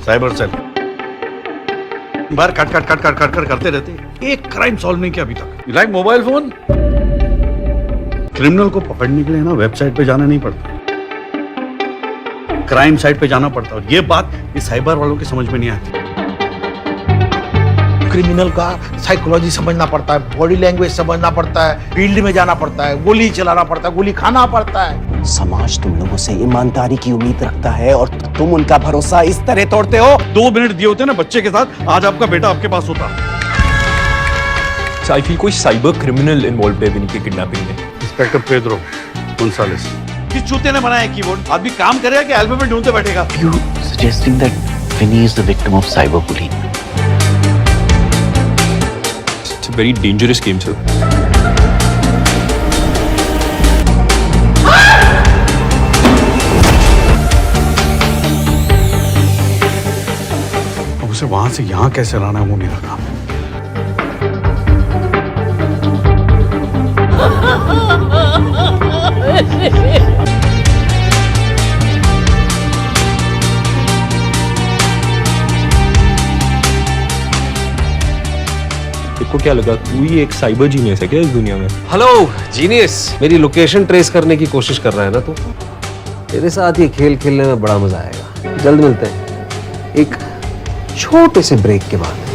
Cyber cell बार cut cut cut cut cut कर करते रहते, एक क्राइम सॉल्व नहीं किया अभी तक। लाइक मोबाइल फोन, क्रिमिनल को पकड़ने के लिए ना वेबसाइट पे जाना नहीं पड़ता, क्राइम साइट पे जाना पड़ता है। ये बात इस साइबर वालों की समझ में नहीं आती। क्रिमिनल का साइकोलॉजी समझना पड़ता है, बॉडी लैंग्वेज समझना पड़ता है, फील्ड में जाना पड़ता है, गोली चलाना पड़ता है, गोली खाना पड़ता है। समाज तुम लोगों से ईमानदारी की उम्मीद रखता है और तुम उनका भरोसा इस तरह तोड़ते हो। 2 मिनट दिए होते ना बच्चे के साथ, आज आपका बेटा आपके पास होता। आई फील कोई साइबर क्रिमिनल इन्वॉल्व है विनी की किडनैपिंग में। Inspector Pedro Gonsalves. किस चूते ने बनाया कीबोर्ड? आदमी काम करेगा कि एल्बम ढूंढते बैठेगा? You suggesting that Vinny is the victim of cyberbullying? It's a very dangerous game, sir. अब उसे वहां से यहां कैसे लाना है वो मेरा काम है। तेको क्या लगा तू ही एक साइबर जीनियस है क्या इस दुनिया में? हेलो जीनियस, मेरी लोकेशन ट्रेस करने की कोशिश कर रहा है ना तू? तेरे साथ ये खेल खेलने में बड़ा मजा आएगा। जल्द मिलते हैं एक छोटे से ब्रेक के बाद।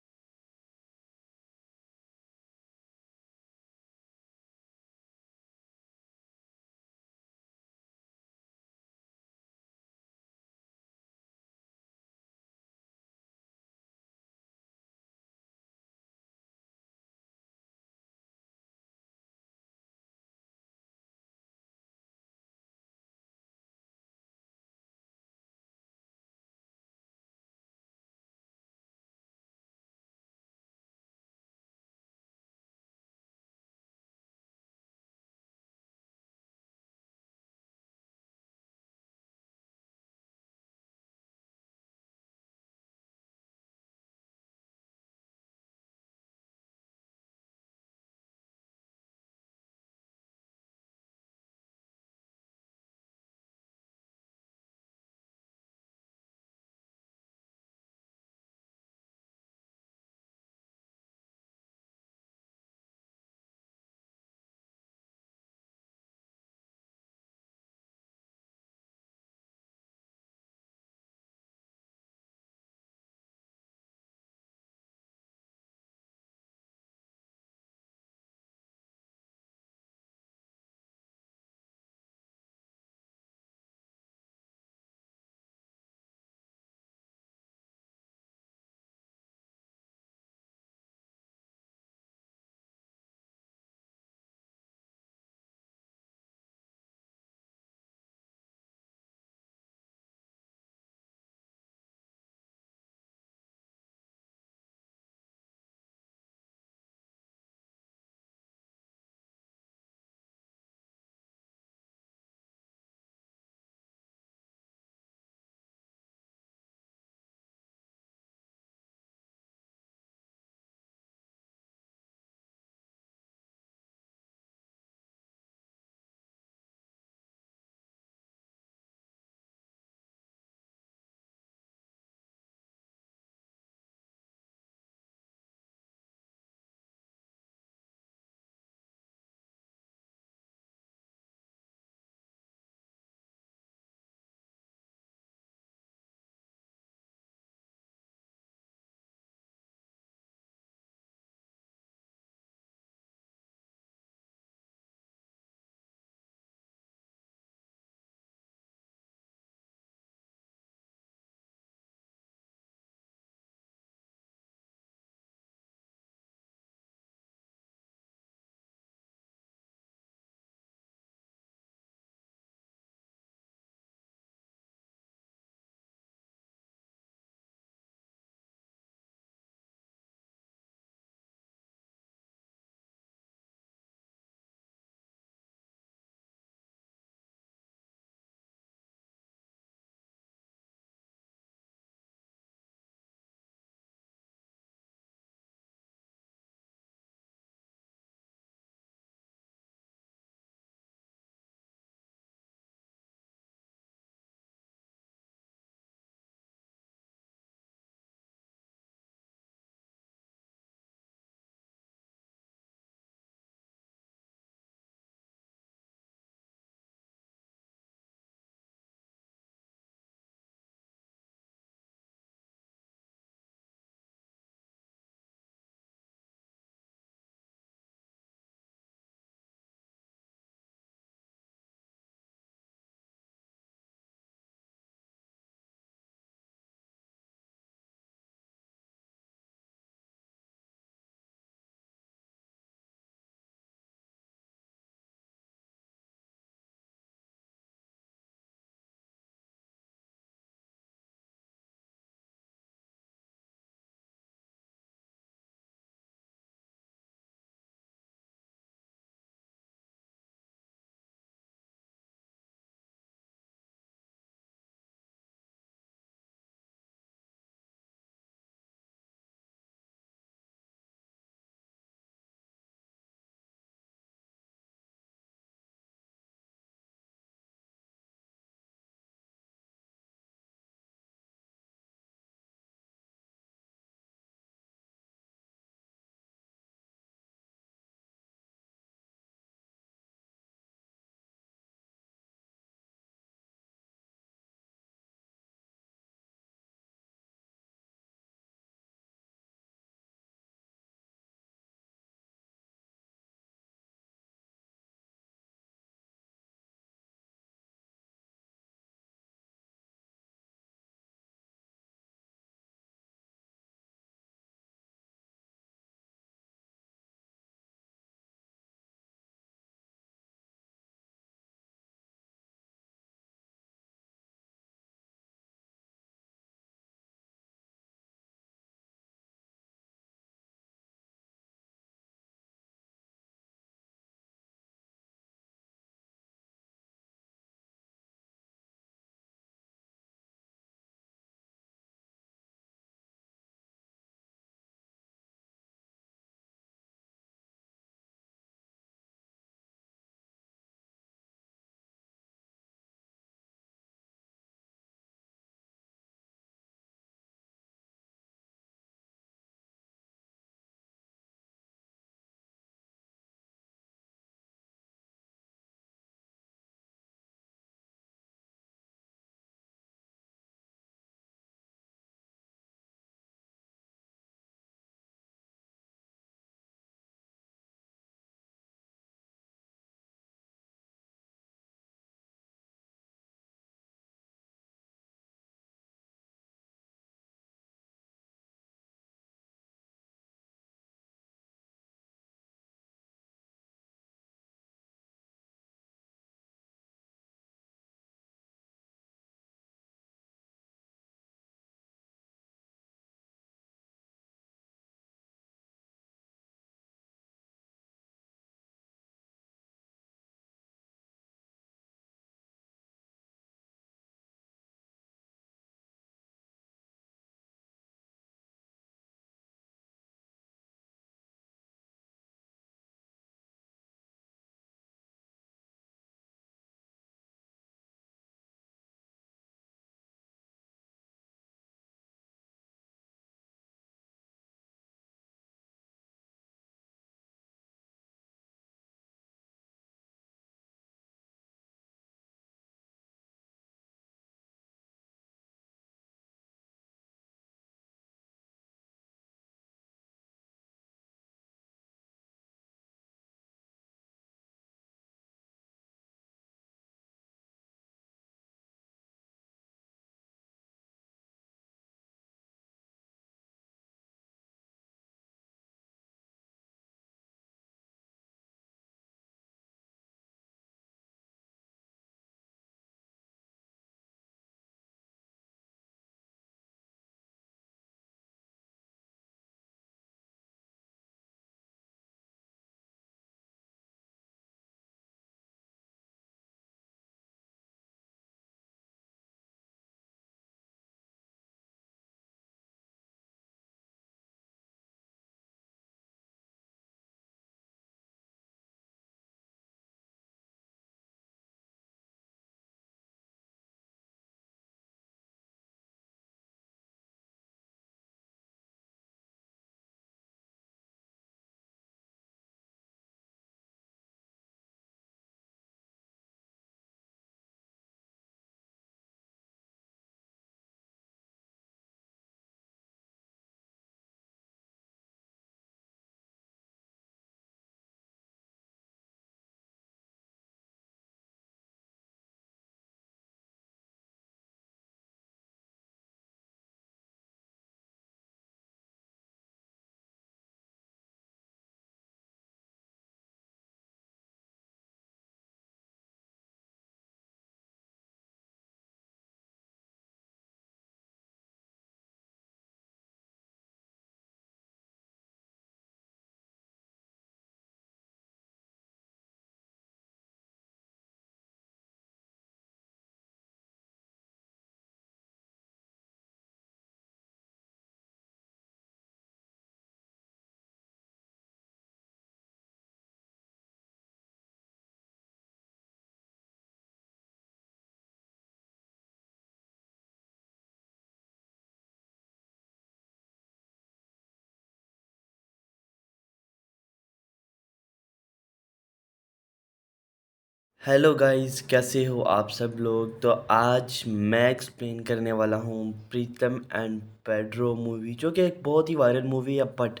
हेलो गाइस, कैसे हो आप सब लोग। तो आज मैं एक्सप्लेन करने वाला हूँ प्रीतम एंड पेड्रो मूवी, जो कि एक बहुत ही वायरल मूवी है, बट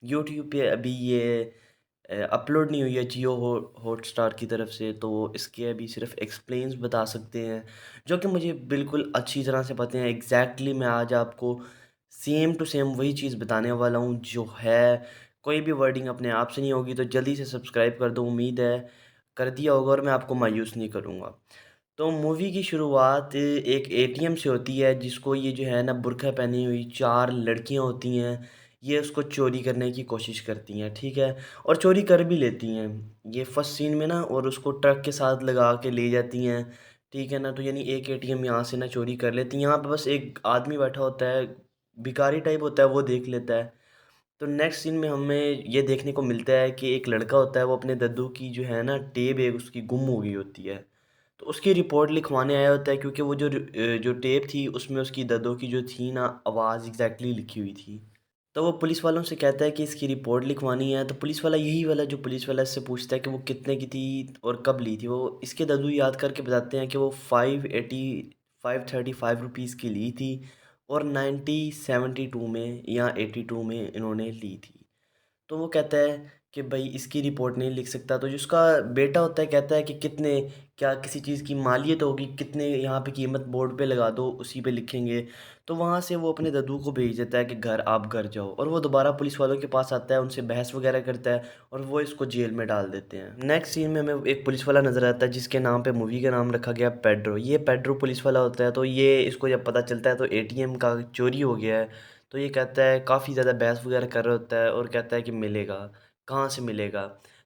यूट्यूब पे अभी ये अपलोड नहीं हुई है जियो हॉटस्टार की तरफ से। तो इसके अभी सिर्फ एक्सप्लेन्स बता सकते हैं, जो कि मुझे बिल्कुल अच्छी तरह से पता है। एग्जैक्टली मैं आज आपको सेम टू सेम वही चीज़ बताने वाला हूँ जो है। कोई भी वर्डिंग अपने आप से नहीं होगी, तो जल्दी से सब्सक्राइब कर दो। उम्मीद है कर दिया होगा और मैं आपको मायूस नहीं करूँगा। तो मूवी की शुरुआत एक एटीएम से होती है, जिसको ये जो है ना बुर्का पहनी हुई 4 लड़कियां होती हैं, ये उसको चोरी करने की कोशिश करती हैं, ठीक है। और चोरी कर भी लेती हैं ये फर्स्ट सीन में ना, और उसको ट्रक के साथ लगा के ले जाती हैं, ठीक है ना। तो यानी एक एटीएम यहाँ से ना चोरी कर लेती हैं। यहाँ पे बस एक आदमी बैठा होता है, भिखारी टाइप होता है, वो देख लेता है। तो नेक्स्ट सीन में हमें ये देखने को मिलता है कि एक लड़का होता है, वो अपने दद्दू की जो है ना टेप एक उसकी गुम हो गई होती है। तो उसकी रिपोर्ट लिखवाने आया होता है, क्योंकि वो जो टेप थी उसमें उसकी दद्दू की जो थी ना आवाज़ एग्जैक्टली लिखी हुई थी। तो वो पुलिस वालों से कहता है कि इसकी रिपोर्ट लिखवानी है। तो पुलिस वाला यही वाला जो पुलिस वाला इससे पूछता है कि वो कितने की थी और कब ली थी। वो इसके दद्दू याद करके बताते हैं कि वो 535 की ली थी, और 1972 में या 82 में इन्होंने ली थी। तो वो कहता है कि भाई इसकी रिपोर्ट नहीं लिख सकता। तो जिसका बेटा होता है कहता है कि कितने, क्या किसी चीज़ की मालियत होगी, कितने यहाँ पे कीमत बोर्ड पे लगा दो, उसी पे लिखेंगे। तो वहाँ से वो अपने दादू को भेज देता है कि घर आप घर जाओ, और वो दोबारा पुलिस वालों के पास आता है, उनसे बहस वगैरह करता है, और वो इसको जेल में डाल देते हैं। नेक्स्ट सीन में हमें एक पुलिस वाला नज़र आता है, जिसके नाम पे मूवी का नाम रखा गया पेड्रो। ये पेड्रो पुलिस वाला होता है। तो ये इसको जब पता चलता है तो एटीएम का चोरी हो गया है, तो ये कहता है, काफ़ी ज़्यादा बहस वगैरह कर रहा होता है, और कहता है कि मिलेगा, कहाँ से मिलेगा।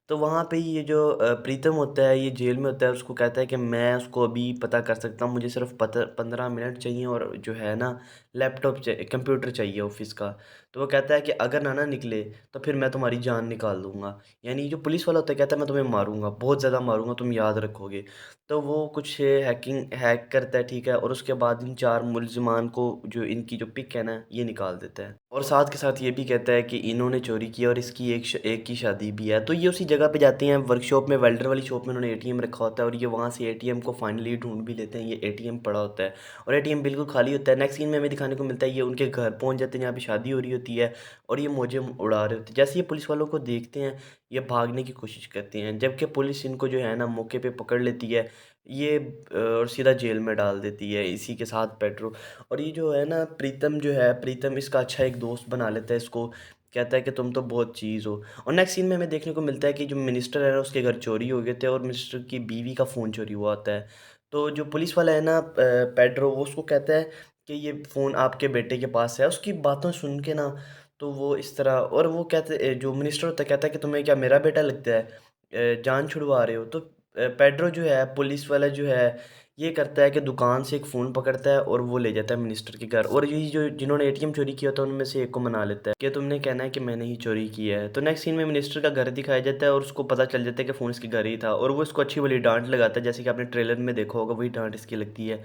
तो वहाँ पे ही ये जो प्रीतम होता है, ये जेल में होता है, उसको कहता है कि मैं उसको अभी पता कर सकता हूँ, मुझे सिर्फ 15 मिनट चाहिए, और जो है ना लैपटॉप चाहिए, कंप्यूटर चाहिए ऑफिस का। तो वो कहता है कि अगर ना निकले तो फिर मैं तुम्हारी जान निकाल दूंगा। यानी जो पुलिस वाला होता है कहता है मैं तुम्हें मारूंगा, बहुत ज़्यादा मारूंगा, तुम याद रखोगे। तो वो कुछ हैक करता है, ठीक है, और उसके बाद इन 4 मुलज़िमान को, जो इनकी जो पिक है ना, ये निकाल देता है। और साथ के साथ ये भी कहता है कि इन्होंने चोरी की और इसकी एक की शादी भी है। तो ये उसी जगह पे जाते हैं, वर्कशॉप में, वेल्डर वाली शॉप में उन्होंने एटीएम रखा होता है, और ये वहाँ से एटीएम को फाइनली ढूंढ भी लेते हैं। ये एटीएम पड़ा होता है, और एटीएम बिल्कुल खाली होता है। नेक्स्ट सीन में हमें दिखाने को मिलता है ये उनके घर पहुँच जाते हैं, जहाँ पे शादी हो रही होती है, और ये मौजें उड़ा रहे होते हैं। जैसे ये पुलिस वालों को देखते हैं, ये भागने की कोशिश करते हैं, जबकि पुलिस इनको जो है ना मौके पे पकड़ लेती है, ये और सीधा जेल में डाल देती है, इसी के साथ पेट्रो। और ये जो है ना प्रीतम जो है, प्रीतम इसका अच्छा एक दोस्त बना लेता है इसको, कहता है कि तुम तो बहुत चीज़ हो। और नेक्स्ट सीन में हमें देखने को मिलता है कि जो मिनिस्टर है ना, उसके घर चोरी हो गए थे, और मिनिस्टर की बीवी का फ़ोन चोरी हुआ होता है। तो जो पुलिस वाला है ना पेड्रो, वो उसको कहता है कि ये फ़ोन आपके बेटे के पास है। उसकी बातों सुन के ना, तो वो इस तरह, और वो कहते, जो मिनिस्टर होता है कहता है कि तुम्हें क्या मेरा बेटा लगता है, जान छुड़वा रहे हो। तो पेड्रो जो है, पुलिस वाला जो है, ये करता है कि दुकान से एक फ़ोन पकड़ता है, और वो ले जाता है मिनिस्टर के घर, और यही जो जिन्होंने एटीएम चोरी किया था उनमें से एक को मना लेता है कि तुमने कहना है कि मैंने ही चोरी किया है। तो नेक्स्ट सीन में मिनिस्टर का घर दिखाया जाता है, और उसको पता चल जाता है कि फ़ोन इसके घर ही था, और वो इसको अच्छी वाली डांट लगाता है, जैसे कि आपने ट्रेलर में देखा होगा, वही डांट इसकी लगती है।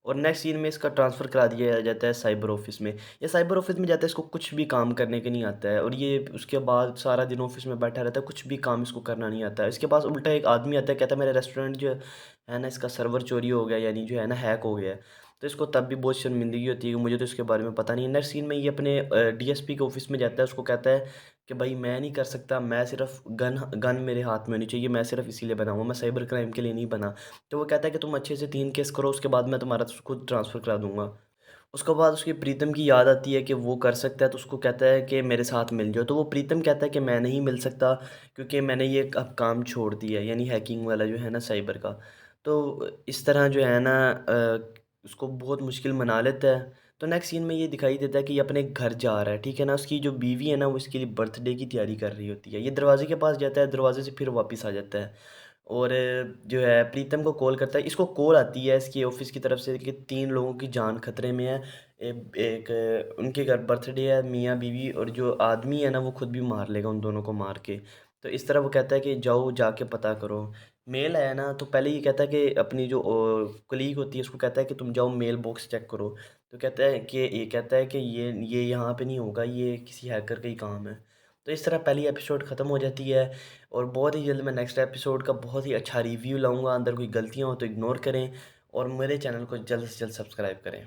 और नेक्स्ट सीन में इसका ट्रांसफ़र करा दिया जाता है साइबर ऑफिस में। ये साइबर ऑफिस में जाता है, इसको कुछ भी काम करने के नहीं आता है, और ये उसके बाद सारा दिन ऑफिस में बैठा रहता है, कुछ भी काम इसको करना नहीं आता है। इसके पास उल्टा एक आदमी आता है, कहता है मेरा रेस्टोरेंट जो है ना, इसका सर्वर चोरी हो गया, यानी जो है ना हैक हो गया है। तो इसको तब भी बहुत शर्मिंदगी होती है कि मुझे तो इसके बारे में पता नहीं है। नेक्स्ट सीन में ये अपने डीएसपी के ऑफिस में जाता है, उसको कहता है कि भाई मैं नहीं कर सकता, मैं सिर्फ गन गन मेरे हाथ में होनी चाहिए, मैं सिर्फ इसीलिए बना हुआ, मैं साइबर क्राइम के लिए नहीं बना। तो वो कहता है कि तुम अच्छे से 3 केस करो, उसके बाद मैं तुम्हारा खुद ट्रांसफ़र करा दूंगा। उसके बाद उसकी प्रीतम की याद आती है कि वो कर सकता है, तो उसको कहता है कि मेरे साथ मिल जाओ। तो वो प्रीतम कहता है कि मैं नहीं मिल सकता, क्योंकि मैंने ये अब काम छोड़ दिया है, यानी हैकिंग वाला जो है ना साइबर का। तो इस तरह जो है ना उसको बहुत मुश्किल मना लेता है। तो नेक्स्ट सीन में ये दिखाई देता है कि ये अपने घर जा रहा है, ठीक है ना। उसकी जो बीवी है ना, वो इसके लिए बर्थडे की तैयारी कर रही होती है। ये दरवाजे के पास जाता है, दरवाजे से फिर वापस आ जाता है, और जो है प्रीतम को कॉल करता है। इसको कॉल आती है इसकी ऑफिस की तरफ से कि 3 लोगों की जान खतरे में है। एक उनके घर बर्थडे है, मियाँ बीवी, और जो आदमी है ना वो खुद भी मार लेगा उन दोनों को मार के। तो इस तरह वो कहता है कि जाओ जाके पता करो। मेल आया ना, तो पहले ये कहता है कि अपनी जो कलीग होती है उसको कहता है कि तुम जाओ मेल बॉक्स चेक करो। तो कहता है कि ये कहता है कि ये यहाँ पे नहीं होगा, ये किसी हैकर का ही काम है। तो इस तरह पहली एपिसोड ख़त्म हो जाती है और बहुत ही जल्द मैं नेक्स्ट एपिसोड का बहुत ही अच्छा रिव्यू लाऊंगा। अंदर कोई गलतियाँ हो तो इग्नोर करें और मेरे चैनल को जल्द से जल्द सब्सक्राइब करें।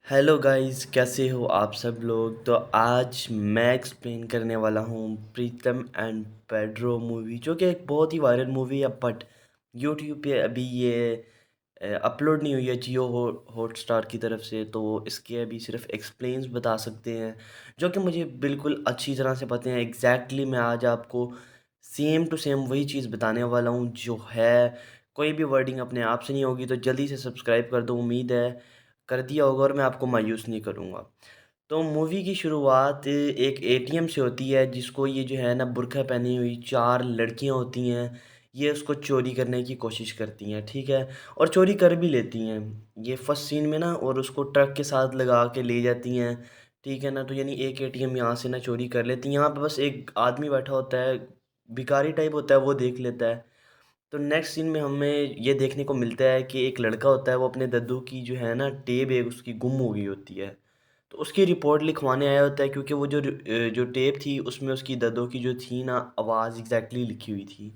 हेलो गाइस, कैसे हो आप सब लोग। तो आज मैं एक्सप्लेन करने वाला हूँ प्रीतम एंड पेड्रो मूवी, जो कि एक बहुत ही वायरल मूवी है, बट यूट्यूब पे अभी ये अपलोड नहीं हुई है जियो हॉटस्टार की तरफ से। तो इसके अभी सिर्फ एक्सप्लेन्स बता सकते हैं, जो कि मुझे बिल्कुल अच्छी तरह से पता है। एग्जैक्टली मैं आज आपको सेम टू सेम वही चीज़ बताने वाला हूँ जो है। कोई भी वर्डिंग अपने आप से नहीं होगी, तो जल्दी से सब्सक्राइब कर दो। उम्मीद है कर दिया होगा और मैं आपको मायूस नहीं करूँगा। तो मूवी की शुरुआत एक एटीएम से होती है, जिसको ये जो है ना बुर्का पहनी हुई 4 लड़कियां होती हैं। ये उसको चोरी करने की कोशिश करती हैं, ठीक है, और चोरी कर भी लेती हैं। ये फर्स्ट सीन में ना, और उसको ट्रक के साथ लगा के ले जाती हैं, ठीक है ना। तो यानी एक एटीएम यहाँ से ना चोरी कर लेती हैं। यहाँ पे बस एक आदमी बैठा होता है, भिखारी टाइप होता है, वो देख लेता है। तो नेक्स्ट सीन में हमें ये देखने को मिलता है कि एक लड़का होता है, वो अपने दद्दू की जो है ना टेप एक उसकी गुम हो गई होती है। तो उसकी रिपोर्ट लिखवाने आया होता है, क्योंकि वो जो टेप थी उसमें उसकी दद्दू की जो थी ना आवाज़ एग्जैक्टली लिखी हुई थी।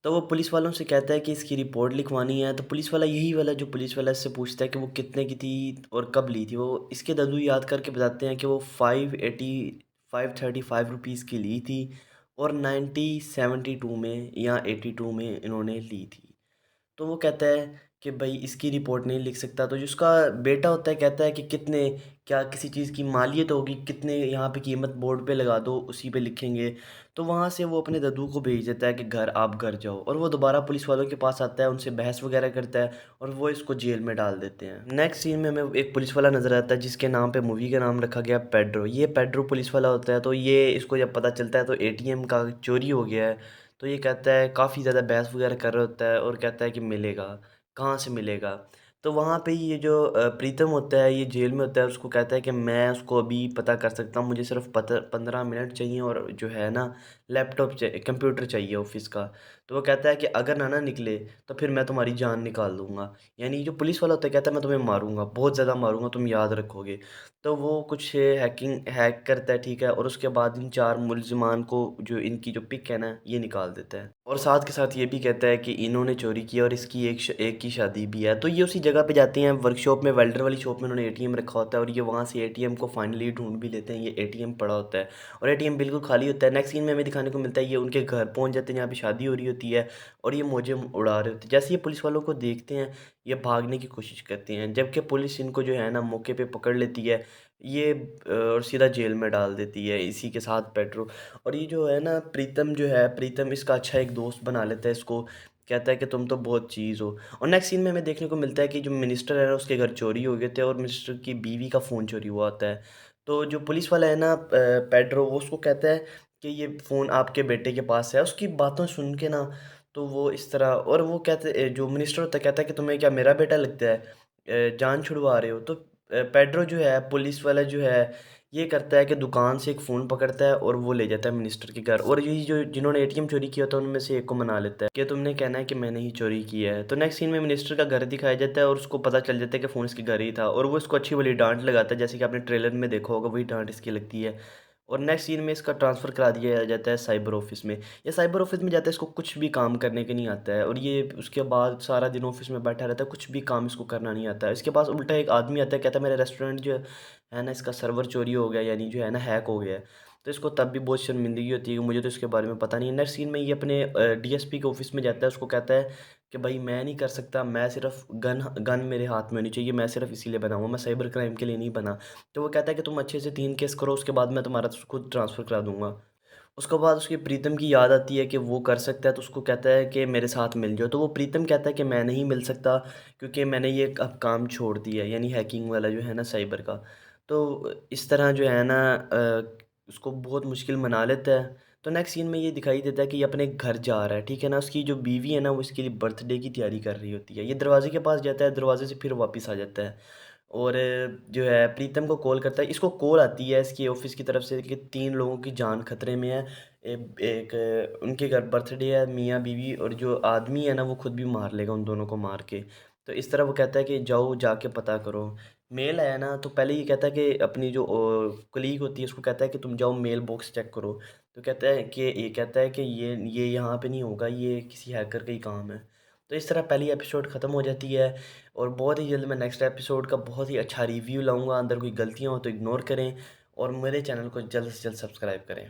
तो वो पुलिस वालों से कहता है कि इसकी रिपोर्ट लिखवानी है। तो पुलिस वाला यही वाला जो पुलिस वाला इससे पूछता है कि वो कितने की थी और कब ली थी। वो इसके दद्दू याद करके बताते हैं कि वो 535 की ली थी, और 1972 में या 82 में इन्होंने ली थी। तो वो कहता है कि भाई इसकी रिपोर्ट नहीं लिख सकता। तो जिसका बेटा होता है कहता है कि कितने, क्या किसी चीज़ की मालियत होगी, कितने यहाँ पे कीमत बोर्ड पे लगा दो, उसी पे लिखेंगे। तो वहाँ से वो अपने दादू को भेज देता है कि घर आप घर जाओ, और वो दोबारा पुलिस वालों के पास आता है, उनसे बहस वगैरह करता है, और वो इसको जेल में डाल देते हैं। नेक्स्ट सीन में हमें एक पुलिस वाला नज़र आता है, जिसके नाम पे मूवी का नाम रखा गया पेड्रो। ये पेड्रो पुलिस वाला होता है। तो ये इसको जब पता चलता है तो एटीएम का चोरी हो गया है। तो ये कहता है, काफ़ी ज़्यादा बहस वगैरह कर रहा होता है, और कहता है कि मिलेगा, कहाँ से मिलेगा। तो वहाँ पे ये जो प्रीतम होता है, ये जेल में होता है, उसको कहता है कि मैं उसको अभी पता कर सकता हूँ, मुझे सिर्फ 15 मिनट चाहिए, और जो है ना लैपटॉप चाहिए, कंप्यूटर चाहिए ऑफिस का। तो वो कहता है कि अगर ना निकले तो फिर मैं तुम्हारी जान निकाल दूंगा। यानी जो पुलिस वाला होता है कहता है मैं तुम्हें मारूंगा, बहुत ज़्यादा मारूंगा, तुम याद रखोगे। तो वो कुछ हैक करता है, ठीक है, और उसके बाद इन 4 मुलजिमान को, जो इनकी जो पिक है ना, ये निकाल देता है। और साथ के साथ ये भी कहता है कि इन्होंने चोरी की और इसकी एक की शादी भी है। तो ये उसी जगह पे जाते हैं, वर्कशॉप में, वेल्डर वाली शॉप में उन्होंने एटीएम रखा होता है, और ये वहाँ से एटीएम को फाइनली ढूंढ भी लेते हैं। ये एटीएम पड़ा होता है, और एटीएम बिल्कुल खाली होता है। नेक्स्ट सीन में हमें दिखाने को मिलता है ये उनके घर पहुँच जाते हैं, जहाँ पे शादी हो रही होती है, और ये मौजें उड़ा रहे होते हैं। जैसे ये पुलिस वालों को देखते हैं, ये भागने की कोशिश करते हैं, जबकि पुलिस इनको जो है ना मौके पे पकड़ लेती है। ये और सीधा जेल में डाल देती है, इसी के साथ पेट्रो। और ये जो है ना प्रीतम जो है, प्रीतम इसका अच्छा एक दोस्त बना लेता है इसको, कहता है कि तुम तो बहुत चीज़ हो। और नेक्स्ट सीन में हमें देखने को मिलता है कि जो मिनिस्टर है ना, उसके घर चोरी हो गए थे, और मिनिस्टर की बीवी का फ़ोन चोरी हुआ होता है। तो जो पुलिस वाला है ना पेड्रो, वो उसको कहता है कि ये फ़ोन आपके बेटे के पास है। उसकी बातों सुन के ना, तो वो इस तरह, और वो कहते, जो मिनिस्टर होता है कहता है कि तुम्हें क्या मेरा बेटा लगता है, जान छुड़वा रहे हो। तो पेड्रो जो है, पुलिस वाला जो है, ये करता है कि दुकान से एक फ़ोन पकड़ता है, और वो ले जाता है मिनिस्टर के घर, और यही जो जिन्होंने एटीएम चोरी किया था उनमें से एक को मना लेता है कि तुमने कहना है कि मैंने ही चोरी किया है। तो नेक्स्ट सीन में मिनिस्टर का घर दिखाया जाता है, और उसको पता चल जाता है कि फ़ोन इसके घर ही था, और वो इसको अच्छी वाली डांट लगाता है, जैसे कि आपने ट्रेलर में देखा होगा, वही डांट इसकी लगती है। और नेक्स्ट सीन में इसका ट्रांसफ़र करा दिया जाता है साइबर ऑफिस में। ये साइबर ऑफिस में जाता है, इसको कुछ भी काम करने के नहीं आता है, और ये उसके बाद सारा दिन ऑफिस में बैठा रहता है, कुछ भी काम इसको करना नहीं आता है। इसके पास उल्टा एक आदमी आता है, कहता है मेरा रेस्टोरेंट जो है ना, इसका सर्वर चोरी हो गया, यानी जो है ना हैक हो गया है। तो इसको तब भी बहुत शर्मिंदगी होती है कि मुझे तो इसके बारे में पता नहीं है। नेक्स्ट सीन में ये अपने डीएसपी के ऑफिस में जाता है, उसको कहता है कि भाई मैं नहीं कर सकता, मैं सिर्फ गन गन मेरे हाथ में होनी चाहिए, मैं सिर्फ इसीलिए बना हुआ, मैं साइबर क्राइम के लिए नहीं बना। तो वो कहता है कि तुम अच्छे से 3 केस करो, उसके बाद मैं तुम्हारा खुद ट्रांसफ़र करा दूँगा। उसके बाद उसकी प्रीतम की याद आती है कि वो कर सकता है, तो उसको कहता है कि मेरे साथ मिल जाओ। तो वो प्रीतम कहता है कि मैं नहीं मिल सकता, क्योंकि मैंने ये अब काम छोड़ दिया है, यानी हैकिंग वाला जो है ना साइबर का। तो इस तरह जो है ना उसको बहुत मुश्किल मना लेता है। तो नेक्स्ट सीन में ये दिखाई देता है कि ये अपने घर जा रहा है, ठीक है ना। उसकी जो बीवी है ना, वो इसके लिए बर्थडे की तैयारी कर रही होती है। ये दरवाजे के पास जाता है, दरवाजे से फिर वापस आ जाता है, और जो है प्रीतम को कॉल करता है। इसको कॉल आती है इसके ऑफिस की तरफ से कि 3 लोगों की जान खतरे में है। एक उनके घर बर्थडे है, मियाँ बीवी, और जो आदमी है ना वो खुद भी मार लेगा उन दोनों को मार के। तो इस तरह वो कहता है कि जाओ जाके पता करो। मेल आया ना, तो पहले ये कहता है कि अपनी जो कलीग होती है उसको कहता है कि तुम जाओ मेल बॉक्स चेक करो। तो कहता है कि ये कहता है कि ये यहाँ पे नहीं होगा, ये किसी हैकर का ही काम है। तो इस तरह पहली एपिसोड ख़त्म हो जाती है और बहुत ही जल्द मैं नेक्स्ट एपिसोड का बहुत ही अच्छा रिव्यू लाऊंगा। अंदर कोई गलतियाँ हो तो इग्नोर करें और मेरे चैनल को जल्द से जल्द सब्सक्राइब करें।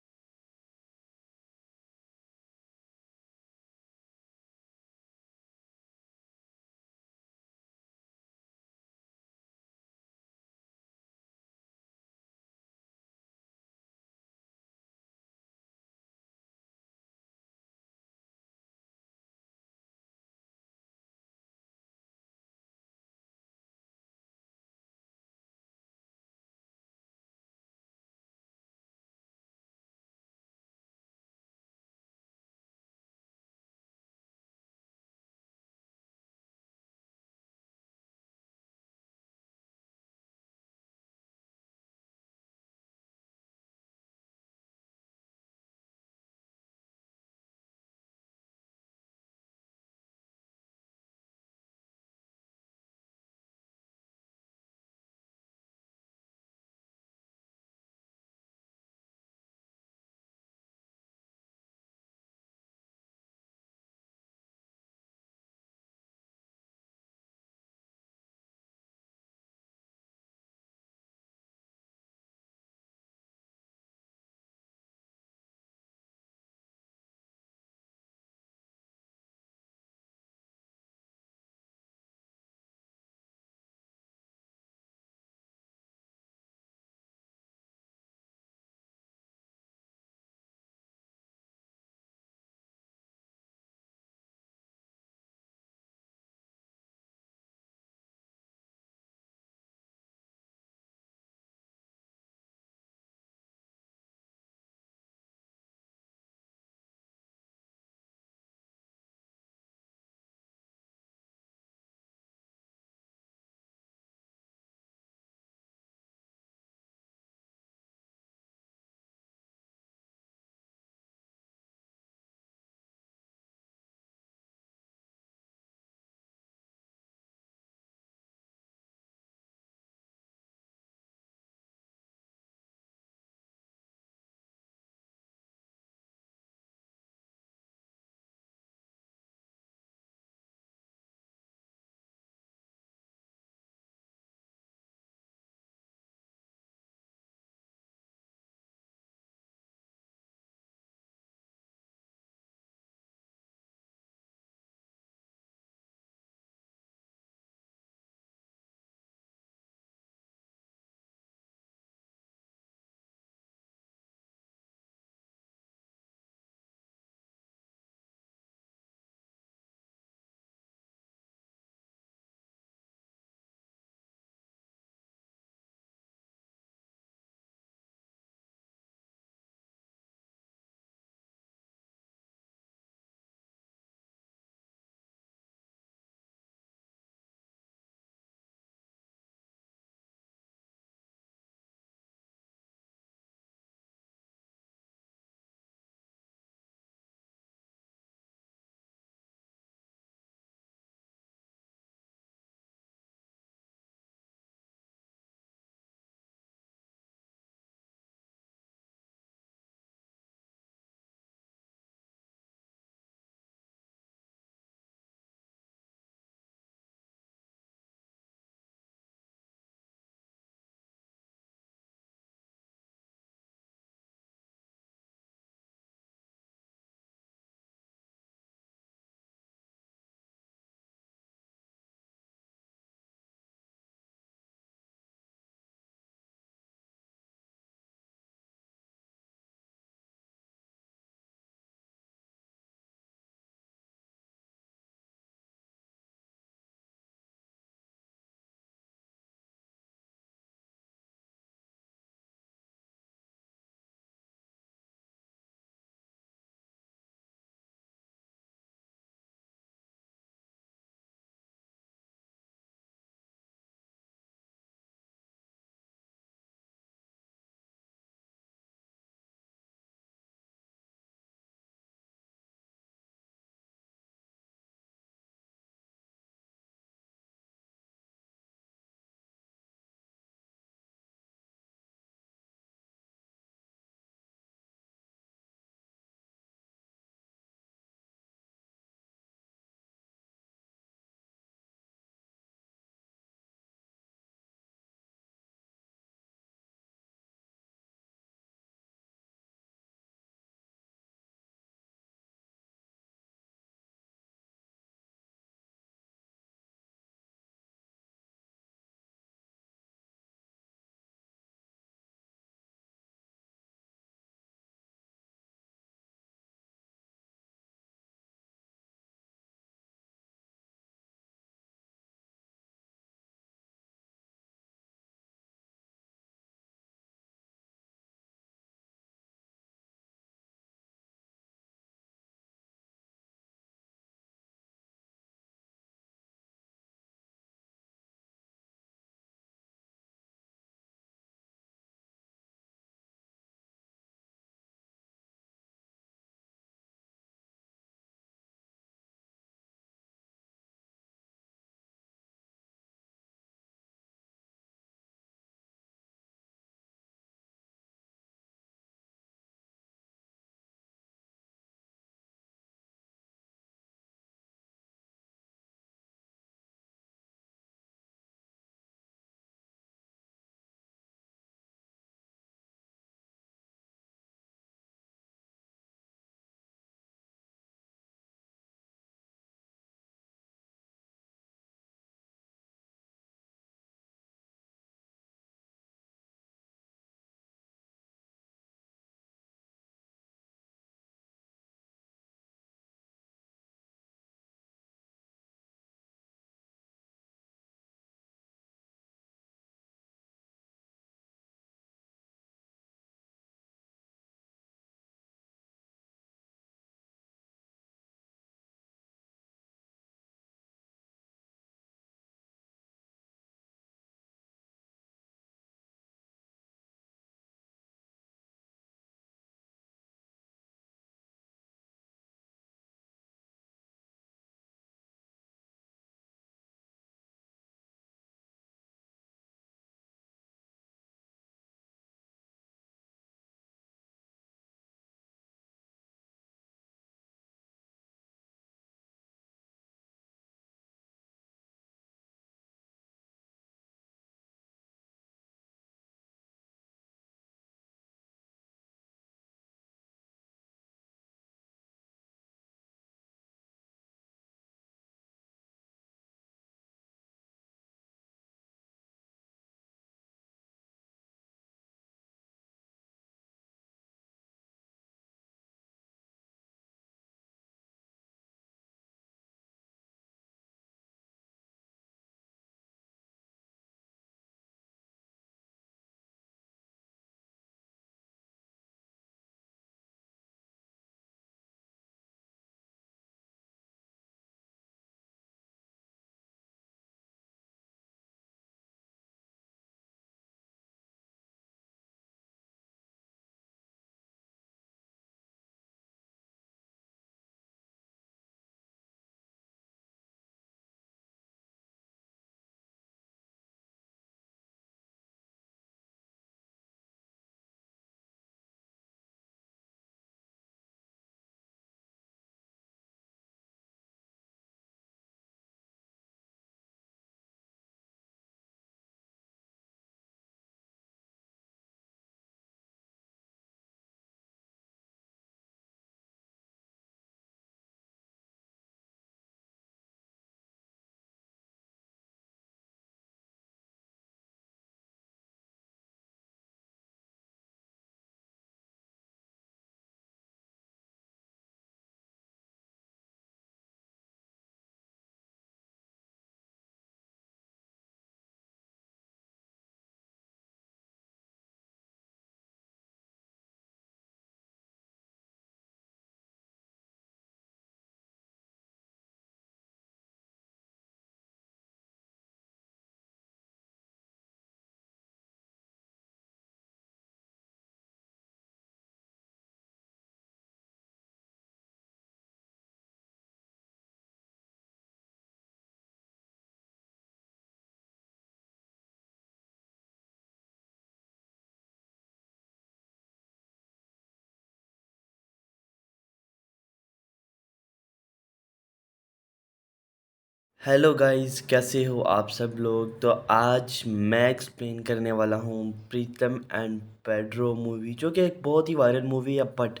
हेलो गाइस, कैसे हो आप सब लोग। तो आज मैं एक्सप्लेन करने वाला हूँ प्रीतम एंड पेड्रो मूवी, जो कि एक बहुत ही वायरल मूवी है, बट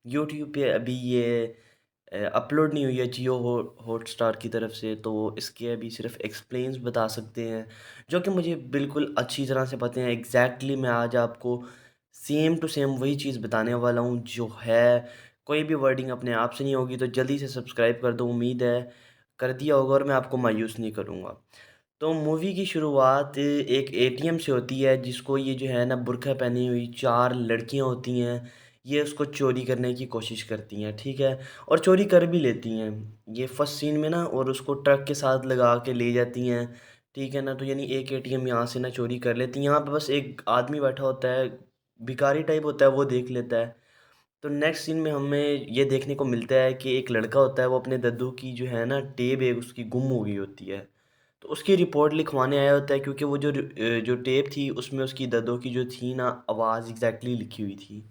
यूट्यूब पे अभी ये अपलोड नहीं हुई है जियो हॉटस्टार की तरफ से। तो इसके अभी सिर्फ एक्सप्लेन्स बता सकते हैं, जो कि मुझे बिल्कुल अच्छी तरह से पता है। एग्जैक्टली मैं आज आपको सेम टू सेम वही चीज़ बताने वाला हूँ जो है। कोई भी वर्डिंग अपने आप से नहीं होगी, तो जल्दी से सब्सक्राइब कर दो। उम्मीद है कर दिया होगा और मैं आपको मायूस नहीं करूँगा। तो मूवी की शुरुआत एक एटीएम से होती है, जिसको ये जो है ना बुर्का पहनी हुई 4 लड़कियां होती हैं, ये उसको चोरी करने की कोशिश करती हैं, ठीक है। और चोरी कर भी लेती हैं ये फर्स्ट सीन में ना, और उसको ट्रक के साथ लगा के ले जाती हैं, ठीक है ना। तो यानी एक एटीएम यहाँ से ना चोरी कर लेती हैं। यहाँ पे बस एक आदमी बैठा होता है, भिखारी टाइप होता है, वो देख लेता है। तो नेक्स्ट सीन में हमें ये देखने को मिलता है कि एक लड़का होता है, वो अपने दद्दू की जो है ना टेप है उसकी गुम हो गई होती है। तो उसकी रिपोर्ट लिखवाने आया होता है, क्योंकि वो जो टेप थी उसमें उसकी दद्दू की जो थी ना आवाज़ एग्जैक्टली लिखी हुई थी।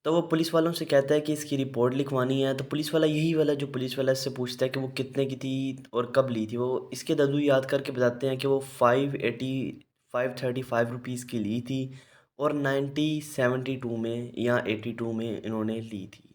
तो वो पुलिस वालों से कहता है कि इसकी रिपोर्ट लिखवानी है। तो पुलिस वाला यही वाला जो पुलिस वाला इससे पूछता है कि वो कितने की थी और कब ली थी। वो इसके दद्दू याद करके बताते हैं कि वो 535 की ली थी, और 1972 में या 82 में इन्होंने ली थी।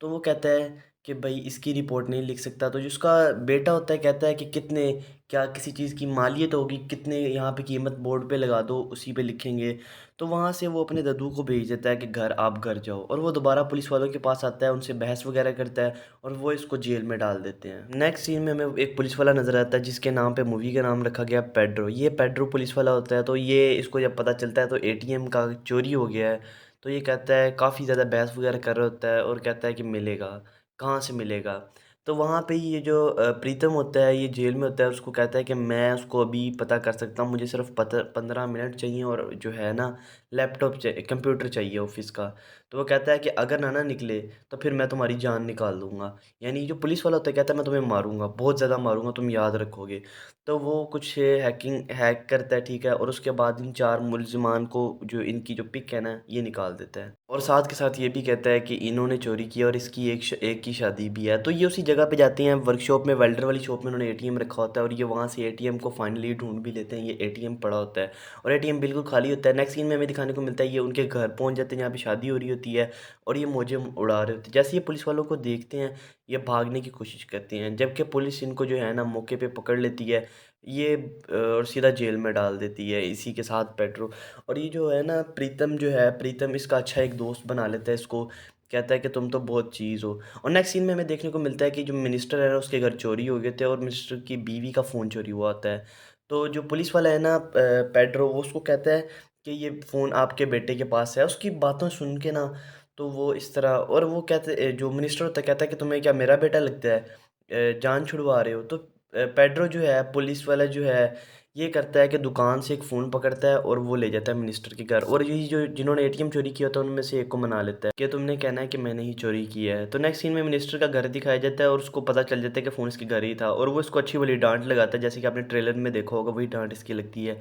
तो वो कहता है कि भाई इसकी रिपोर्ट नहीं लिख सकता। तो जिसका बेटा होता है कहता है कि कितने, क्या किसी चीज़ की मालियत होगी, कितने यहाँ पे कीमत बोर्ड पे लगा दो, उसी पे लिखेंगे। तो वहाँ से वो अपने दादू को भेज देता है कि घर आप घर जाओ, और वो दोबारा पुलिस वालों के पास आता है, उनसे बहस वगैरह करता है, और वो इसको जेल में डाल देते हैं। नेक्स्ट सीन में हमें एक पुलिस वाला नज़र आता है, जिसके नाम पे मूवी का नाम रखा गया पेड्रो। ये पेड्रो पुलिस वाला होता है। तो ये इसको जब पता चलता है तो एटीएम का चोरी हो गया है। तो ये कहता है, काफ़ी ज़्यादा बहस वगैरह कर रहा होता है, और कहता है कि मिलेगा, कहाँ से मिलेगा। तो वहाँ पे ये जो प्रीतम होता है, ये जेल में होता है, उसको कहता है कि मैं उसको अभी पता कर सकता हूँ, मुझे सिर्फ 15 मिनट चाहिए, और जो है ना लैपटॉप चाहिए, कंप्यूटर चाहिए ऑफिस का। तो वो कहता है कि अगर ना निकले तो फिर मैं तुम्हारी जान निकाल दूंगा। यानी जो पुलिस वाला होता है कहता है मैं तुम्हें मारूंगा, बहुत ज़्यादा मारूंगा, तुम याद रखोगे। तो वो कुछ हैक करता है, ठीक है, और उसके बाद इन 4 मुलजिमान को, जो इनकी जो पिक है ना, ये निकाल देता है। और साथ के साथ ये भी कहता है कि इन्होंने चोरी की और इसकी एक की शादी भी है। तो ये उसी जगह पे जाते हैं, वर्कशॉप में, वेल्डर वाली शॉप में उन्होंने एटीएम रखा होता है, और ये वहाँ से एटीएम को फाइनली ढूंढ भी लेते हैं। ये एटीएम पड़ा होता है, और एटीएम बिल्कुल खाली होता है। नेक्स्ट सीन में हमें दिखाने को मिलता है ये उनके घर पहुँच जाते हैं, जहाँ पे शादी हो रही होती है, और ये मौजें उड़ा रहे होते हैं। जैसे ये पुलिस वालों को देखते हैं, ये भागने की कोशिश करते हैं, जबकि पुलिस इनको जो है ना मौके पे पकड़ लेती है, ये और सीधा जेल में डाल देती है, इसी के साथ पेट्रो। और ये जो है ना प्रीतम जो है, प्रीतम इसका अच्छा एक दोस्त बना लेता है इसको, कहता है कि तुम तो बहुत चीज़ हो। और नेक्स्ट सीन में हमें देखने को मिलता है कि जो मिनिस्टर है ना, उसके घर चोरी हो गए थे, और मिनिस्टर की बीवी का फ़ोन चोरी हुआ होता है। तो जो पुलिस वाला है ना पेड्रो, वो उसको कहता है कि ये फ़ोन आपके बेटे के पास है। उसकी बातों सुन के ना, तो वो इस तरह, और वो कहते, जो मिनिस्टर होता है कहता है कि तुम्हें क्या मेरा बेटा लगता है, जान छुड़वा रहे हो। तो पेड्रो जो है, पुलिस वाला जो है, ये करता है कि दुकान से एक फ़ोन पकड़ता है, और वो ले जाता है मिनिस्टर के घर, और यही जो जिन्होंने एटीएम चोरी किया था उनमें से एक को मना लेता है कि तुमने कहना है कि मैंने ही चोरी किया है। तो नेक्स्ट सीन में मिनिस्टर का घर दिखाया जाता है, और उसको पता चल जाता है कि फ़ोन इसके घर ही था, और वो इसको अच्छी वाली डांट लगाता है, जैसे कि आपने ट्रेलर में देखा होगा, वही डांट इसकी लगती है।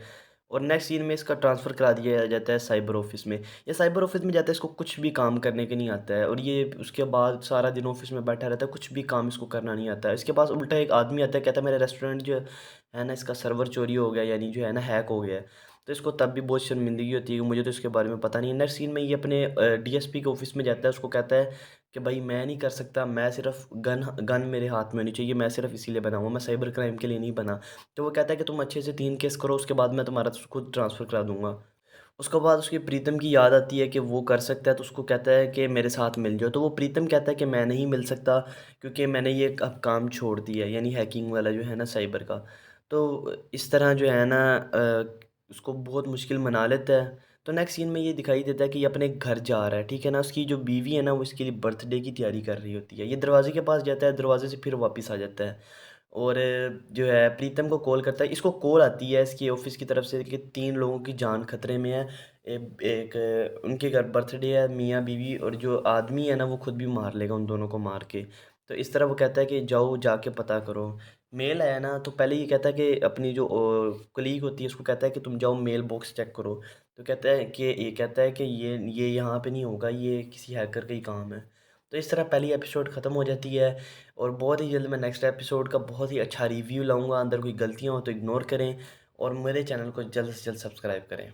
और नेक्स्ट सीन में इसका ट्रांसफ़र करा दिया जाता है साइबर ऑफिस में। ये साइबर ऑफिस में जाता है, इसको कुछ भी काम करने के नहीं आता है, और ये उसके बाद सारा दिन ऑफिस में बैठा रहता है, कुछ भी काम इसको करना नहीं आता है। इसके पास उल्टा एक आदमी आता है, कहता है मेरा रेस्टोरेंट जो है ना, इसका सर्वर चोरी हो गया, यानी जो है ना हैक हो गया है। तो इसको तब भी बहुत शर्मिंदगी होती है कि मुझे तो इसके बारे में पता नहीं है। नेक्स्ट सीन में ये अपने डीएसपी के ऑफिस में जाता है, उसको कहता है कि भाई मैं नहीं कर सकता, मैं सिर्फ गन गन मेरे हाथ में होनी चाहिए, मैं सिर्फ इसीलिए बना हुआ, मैं साइबर क्राइम के लिए नहीं बना। तो वो कहता है कि तुम अच्छे से 3 केस करो, उसके बाद मैं तुम्हारा खुद ट्रांसफ़र करा दूंगा। उसके बाद उसकी प्रीतम की याद आती है कि वो कर सकता है, तो उसको कहता है कि मेरे साथ मिल जाओ। तो वो प्रीतम कहता है कि मैं नहीं मिल सकता, क्योंकि मैंने ये अब काम छोड़ दिया है, यानी हैकिंग वाला जो है ना साइबर का। तो इस तरह जो है ना उसको बहुत मुश्किल मना लेता है। तो नेक्स्ट सीन में ये दिखाई देता है कि ये अपने घर जा रहा है, ठीक है ना। उसकी जो बीवी है ना, वो इसके लिए बर्थडे की तैयारी कर रही होती है। ये दरवाजे के पास जाता है, दरवाजे से फिर वापस आ जाता है, और जो है प्रीतम को कॉल करता है। इसको कॉल आती है इसकी ऑफिस की तरफ से कि 3 लोगों की जान खतरे में है। एक उनके घर बर्थडे है, मियाँ बीवी, और जो आदमी है ना वो खुद भी मार लेगा उन दोनों को मार के। तो इस तरह वो कहता है कि जाओ जाके पता करो। मेल आया ना, तो पहले ये कहता है कि अपनी जो कलीग होती है उसको कहता है कि तुम जाओ मेल बॉक्स चेक करो। तो कहता है कि ये कहता है कि ये यहाँ पे नहीं होगा, ये किसी हैकर का ही काम है। तो इस तरह पहली एपिसोड ख़त्म हो जाती है और बहुत ही जल्द मैं नेक्स्ट एपिसोड का बहुत ही अच्छा रिव्यू लाऊंगा। अंदर कोई गलतियाँ हो तो इग्नोर करें और मेरे चैनल को जल्द से जल्द सब्सक्राइब करें।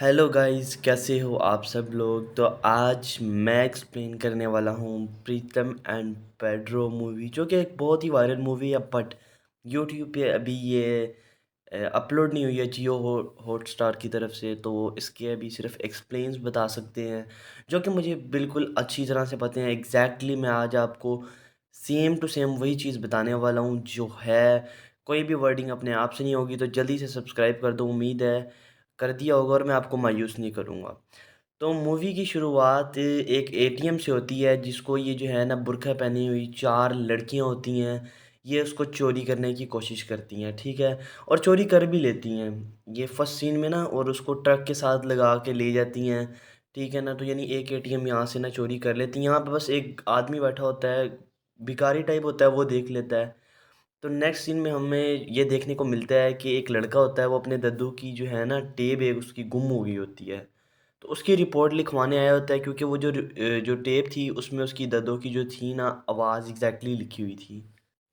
हेलो गाइस, कैसे हो आप सब लोग। तो आज मैं एक्सप्लेन करने वाला हूँ प्रीतम एंड पेड्रो मूवी, जो कि एक बहुत ही वायरल मूवी है, बट यूट्यूब पे अभी ये अपलोड नहीं हुई है जियो हॉटस्टार की तरफ से। तो इसके अभी सिर्फ एक्सप्लेन्स बता सकते हैं, जो कि मुझे बिल्कुल अच्छी तरह से पता है। एग्जैक्टली मैं आज आपको सेम टू सेम वही चीज़ बताने वाला हूँ जो है। कोई भी वर्डिंग अपने आप से नहीं होगी, तो जल्दी से सब्सक्राइब कर दो। उम्मीद है कर दिया होगा और मैं आपको मायूस नहीं करूँगा। तो मूवी की शुरुआत एक एटीएम से होती है, जिसको ये जो है ना बुर्का पहनी हुई चार लड़कियां होती हैं, ये उसको चोरी करने की कोशिश करती हैं, ठीक है, और चोरी कर भी लेती हैं ये फर्स्ट सीन में ना, और उसको ट्रक के साथ लगा के ले जाती हैं, ठीक है ना। तो यानी एक एटीएम यहाँ से ना चोरी कर लेती हैं। यहाँ पे बस एक आदमी बैठा होता है, भिखारी टाइप होता है, वो देख लेता है। तो नेक्स्ट सीन में हमें ये देखने को मिलता है कि एक लड़का होता है, वो अपने दद्दू की जो है ना टेप है उसकी गुम हो गई होती है। तो उसकी रिपोर्ट लिखवाने आया होता है, क्योंकि वो जो टेप थी उसमें उसकी दद्दू की जो थी ना आवाज़ एग्जैक्टली लिखी हुई थी।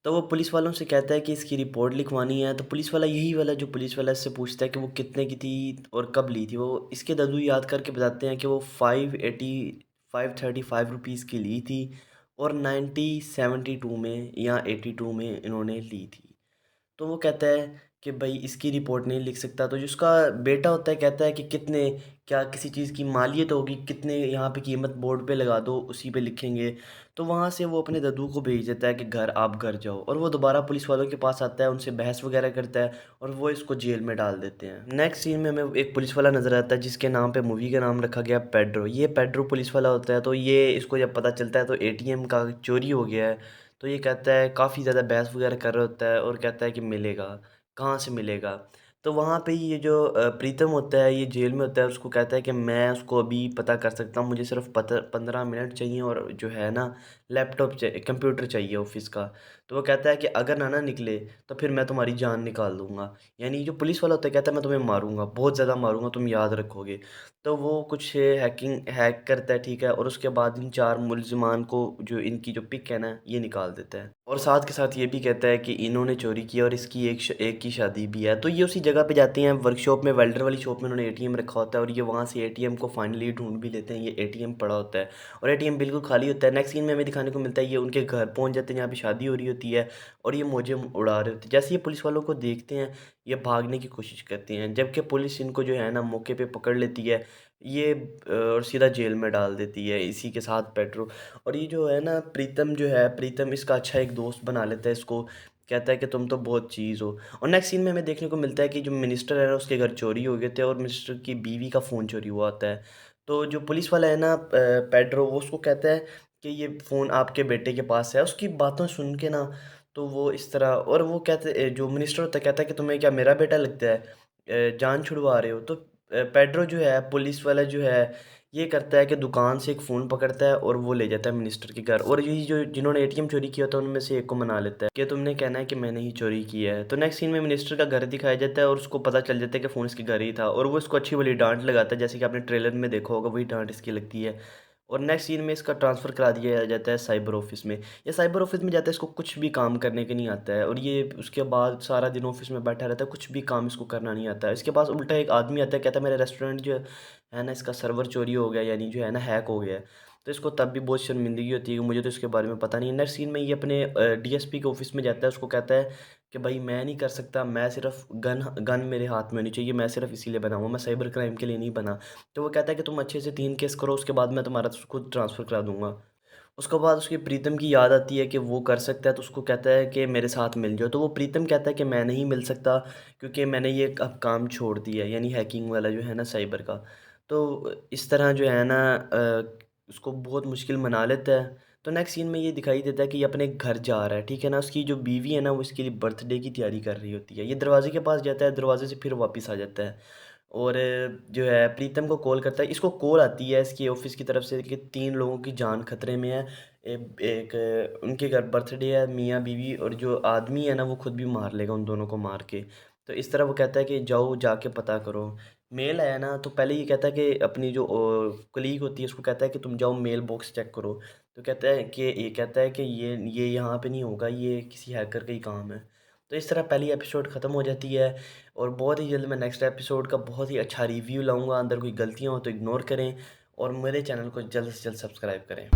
तो वो पुलिस वालों से कहता है कि इसकी रिपोर्ट लिखवानी है। तो पुलिस वाला यही वाला जो पुलिस वाला इससे पूछता है कि वो कितने की थी और कब ली थी। वो इसके दद्दू याद करके बताते हैं कि वो 535 की ली थी, और 1972 में या 82 में इन्होंने ली थी। तो वो कहता है कि भाई इसकी रिपोर्ट नहीं लिख सकता। तो जिसका बेटा होता है कहता है कि कितने, क्या किसी चीज़ की मालियत होगी, कितने यहाँ पे कीमत बोर्ड पे लगा दो, उसी पे लिखेंगे। तो वहाँ से वो अपने दादू को भेज देता है कि घर आप घर जाओ, और वो दोबारा पुलिस वालों के पास आता है, उनसे बहस वगैरह करता है, और वो इसको जेल में डाल देते हैं। नेक्स्ट सीन में हमें एक पुलिस वाला नज़र आता है, जिसके नाम पे मूवी का नाम रखा गया पेड्रो। ये पेड्रो पुलिस वाला होता है। तो ये इसको जब पता चलता है तो एटीएम का चोरी हो गया है। तो ये कहता है, काफ़ी ज़्यादा बहस वगैरह कर रहा होता है, और कहता है कि मिलेगा, कहाँ से मिलेगा। तो वहाँ पे ही ये जो प्रीतम होता है, ये जेल में होता है, उसको कहता है कि मैं उसको अभी पता कर सकता हूँ, मुझे सिर्फ 15 मिनट चाहिए, और जो है ना लैपटॉप चाहिए, कंप्यूटर चाहिए ऑफिस का। तो वो कहता है कि अगर ना निकले तो फिर मैं तुम्हारी जान निकाल दूंगा। यानी जो पुलिस वाला होता है कहता है मैं तुम्हें मारूंगा, बहुत ज़्यादा मारूंगा, तुम याद रखोगे। तो वो कुछ हैक करता है, ठीक है, और उसके बाद इन चार मुलजिमान को, जो इनकी जो पिक है ना, ये निकाल देता है, और साथ के साथ ये भी कहता है कि इन्होंने चोरी की और इसकी एक की शादी भी है। तो ये उसी जगह पे जाते हैं, वर्कशॉप में, वेल्डर वाली शॉप में उन्होंने एटीएम रखा होता है, और ये वहाँ से एटीएम को फाइनली ढूंढ भी लेते हैं। ये एटीएम पड़ा होता है, और एटीएम बिल्कुल खाली होता है। नेक्स्ट सीन में हमें दिखाने को मिलता है ये उनके घर पहुँच जाते हैं, जहाँ पे शादी हो रही होती है, और ये मौजें उड़ा रहे होते हैं। जैसे ये पुलिस वालों को देखते हैं, ये भागने की कोशिश करते हैं, जबकि पुलिस इनको जो है ना मौके पे पकड़ लेती है, ये और सीधा जेल में डाल देती है, इसी के साथ पेट्रो। और ये जो है ना प्रीतम, जो है प्रीतम, इसका अच्छा एक दोस्त बना लेता है इसको, कहता है कि तुम तो बहुत चीज़ हो। और नेक्स्ट सीन में हमें देखने को मिलता है कि जो मिनिस्टर है ना, उसके घर चोरी हो गए थे, और मिनिस्टर की बीवी का फ़ोन चोरी हुआ होता है। तो जो पुलिस वाला है ना पेड्रो, वो उसको कहता है कि ये फ़ोन आपके बेटे के पास है। उसकी बातों सुन के ना, तो वो इस तरह, और वो कहते, जो मिनिस्टर होता है कहता है कि तुम्हें क्या मेरा बेटा लगता है, जान छुड़वा रहे हो। तो पेड्रो जो है पुलिस वाला जो है, ये करता है कि दुकान से एक फ़ोन पकड़ता है, और वो ले जाता है मिनिस्टर के घर, और ये जो जिन्होंने एटीएम चोरी किया था उनमें से एक को मना लेता है कि तुमने कहना है कि मैंने ही चोरी किया है। तो नेक्स्ट सीन में मिनिस्टर का घर दिखाया जाता है, और उसको पता चल जाता है कि फ़ोन इसके घर ही था, और वो इसको अच्छी वाली डांट लगाता है, जैसे कि आपने ट्रेलर में देखा होगा, वही डांट इसकी लगती है। और नेक्स्ट सीन में इसका ट्रांसफ़र करा दिया जाता है साइबर ऑफिस में। ये साइबर ऑफिस में जाता है, इसको कुछ भी काम करने के नहीं आता है, और ये उसके बाद सारा दिन ऑफिस में बैठा रहता है, कुछ भी काम इसको करना नहीं आता है। इसके पास उल्टा एक आदमी आता है, कहता है मेरा रेस्टोरेंट जो है ना, इसका सर्वर चोरी हो गया, यानी जो है ना हैक हो गया है। तो इसको तब भी बहुत शर्मिंदगी होती है कि मुझे तो इसके बारे में पता नहीं है। नेक्स्ट सीन में ये अपने डीएसपी के ऑफिस में जाता है, उसको कहता है कि भाई मैं नहीं कर सकता, मैं सिर्फ गन गन मेरे हाथ में होनी चाहिए, मैं सिर्फ इसीलिए बना हुआ, मैं साइबर क्राइम के लिए नहीं बना। तो वो कहता है कि तुम अच्छे से 3 केस करो, उसके बाद मैं तुम्हारा खुद ट्रांसफ़र करा दूंगा। उसके बाद उसकी प्रीतम की याद आती है कि वो कर सकता है, तो उसको कहता है कि मेरे साथ मिल जाओ। तो वो प्रीतम कहता है कि मैं नहीं मिल सकता, क्योंकि मैंने ये अब काम छोड़ दिया है, यानी हैकिंग वाला जो है ना साइबर का। तो इस तरह जो है ना उसको बहुत मुश्किल मना लेता है। तो नेक्स्ट सीन में ये दिखाई देता है कि ये अपने घर जा रहा है, ठीक है ना। उसकी जो बीवी है ना, वो इसके लिए बर्थडे की तैयारी कर रही होती है। ये दरवाजे के पास जाता है, दरवाजे से फिर वापस आ जाता है, और जो है प्रीतम को कॉल करता है। इसको कॉल आती है इसकी ऑफिस की तरफ से कि 3 लोगों की जान खतरे में है। एक उनके घर बर्थडे है, मियाँ बीवी, और जो आदमी है ना वो खुद भी मार लेगा उन दोनों को मार के। तो इस तरह वो कहता है कि जाओ जाके पता करो। मेल आया ना, तो पहले ये कहता है कि अपनी जो कलीग होती है उसको कहता है कि तुम जाओ मेल बॉक्स चेक करो। तो कहता है कि ये कहता है कि ये यहाँ पे नहीं होगा, ये किसी हैकर का ही काम है। तो इस तरह पहली एपिसोड ख़त्म हो जाती है और बहुत ही जल्द मैं नेक्स्ट एपिसोड का बहुत ही अच्छा रिव्यू लाऊंगा। अंदर कोई गलतियाँ हो तो इग्नोर करें और मेरे चैनल को जल्द से जल्द सब्सक्राइब करें।